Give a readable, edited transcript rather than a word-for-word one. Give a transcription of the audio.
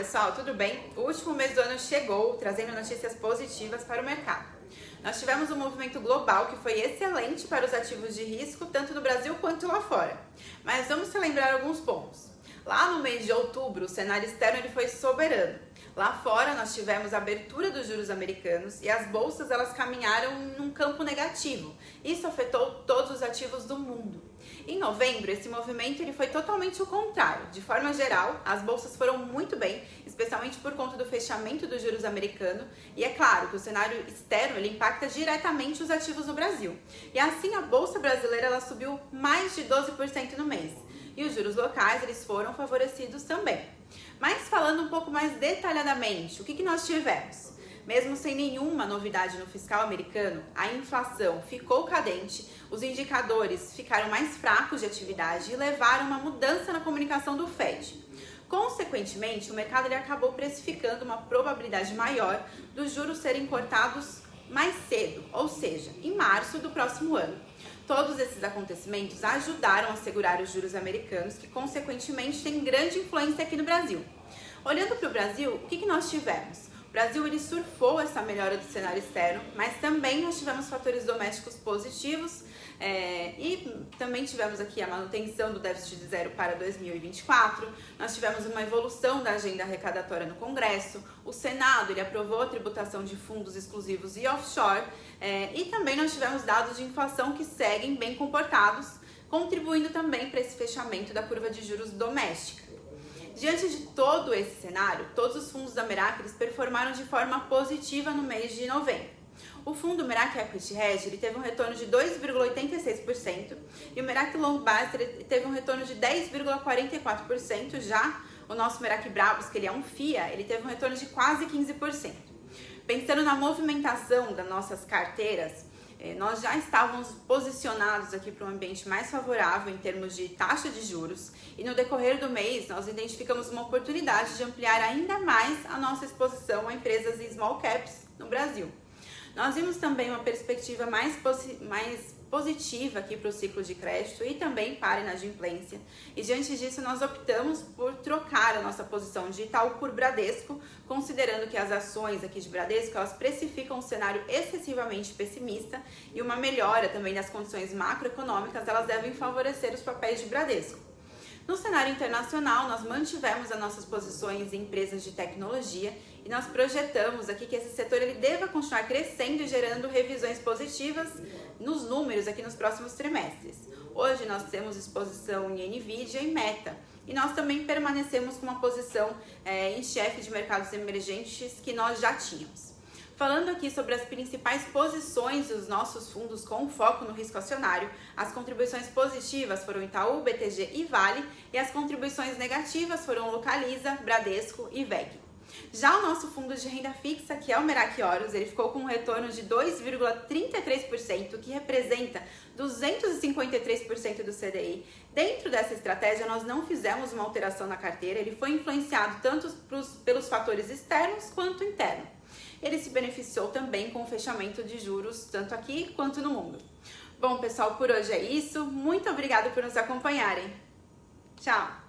pessoal, tudo bem? O último mês do ano chegou, trazendo notícias positivas para o mercado. Nós tivemos um movimento global que foi excelente para os ativos de risco, tanto no Brasil quanto lá fora. Mas vamos relembrar alguns pontos. Lá no mês de outubro, o cenário externo ele foi soberano. Lá fora, nós tivemos a abertura dos juros americanos e as bolsas elas caminharam num campo negativo. Isso afetou todos os ativos do mundo. Em novembro, esse movimento ele foi totalmente o contrário. De forma geral, as bolsas foram muito bem, especialmente por conta do fechamento dos juros americanos. E é claro que o cenário externo ele impacta diretamente os ativos no Brasil. E assim, a bolsa brasileira ela subiu mais de 12% no mês. E os juros locais eles foram favorecidos também. Mas falando um pouco mais detalhadamente, o que nós tivemos? Mesmo sem nenhuma novidade no fiscal americano, a inflação ficou cadente, os indicadores ficaram mais fracos de atividade e levaram uma mudança na comunicação do Fed. Consequentemente, o mercado ele acabou precificando uma probabilidade maior dos juros serem cortados mais cedo, ou seja, em março do próximo ano. Todos esses acontecimentos ajudaram a segurar os juros americanos, que consequentemente têm grande influência aqui no Brasil. Olhando para o Brasil, o que nós tivemos? O Brasil ele surfou essa melhora do cenário externo, mas também nós tivemos fatores domésticos positivos e também tivemos aqui a manutenção do déficit de zero para 2024, nós tivemos uma evolução da agenda arrecadatória no Congresso, o Senado ele aprovou a tributação de fundos exclusivos e offshore e também nós tivemos dados de inflação que seguem bem comportados, contribuindo também para esse fechamento da curva de juros doméstica. Diante de todo esse cenário, todos os fundos da Merak eles performaram de forma positiva no mês de novembro. O fundo Merak Equity Hedge ele teve um retorno de 2,86% e o Merak Long Base ele teve um retorno de 10,44%. Já o nosso Merak Brabus, que ele é um FIA, ele teve um retorno de quase 15%. Pensando na movimentação das nossas carteiras, nós já estávamos posicionados aqui para um ambiente mais favorável em termos de taxa de juros e no decorrer do mês nós identificamos uma oportunidade de ampliar ainda mais a nossa exposição a empresas e small caps no Brasil. Nós vimos também uma perspectiva mais positiva aqui para o ciclo de crédito e também para a inadimplência. E diante disso nós optamos por trocar a nossa posição de Itaú por Bradesco, considerando que as ações aqui de Bradesco elas precificam um cenário excessivamente pessimista e uma melhora também das condições macroeconômicas elas devem favorecer os papéis de Bradesco. No cenário internacional, nós mantivemos as nossas posições em empresas de tecnologia e nós projetamos aqui que esse setor ele deva continuar crescendo e gerando revisões positivas nos números aqui nos próximos trimestres. Hoje nós temos exposição em Nvidia e Meta e nós também permanecemos com uma posição em chefe de mercados emergentes que nós já tínhamos. Falando aqui sobre as principais posições dos nossos fundos com foco no risco acionário, as contribuições positivas foram Itaú, BTG e Vale, e as contribuições negativas foram Localiza, Bradesco e VEG. Já o nosso fundo de renda fixa, que é o Merak Horus, ele ficou com um retorno de 2,33%, que representa 253% do CDI. Dentro dessa estratégia, nós não fizemos uma alteração na carteira, ele foi influenciado tanto pelos fatores externos quanto internos. Ele se beneficiou também com o fechamento de juros, tanto aqui quanto no mundo. Bom, pessoal, por hoje é isso. Muito obrigada por nos acompanharem. Tchau!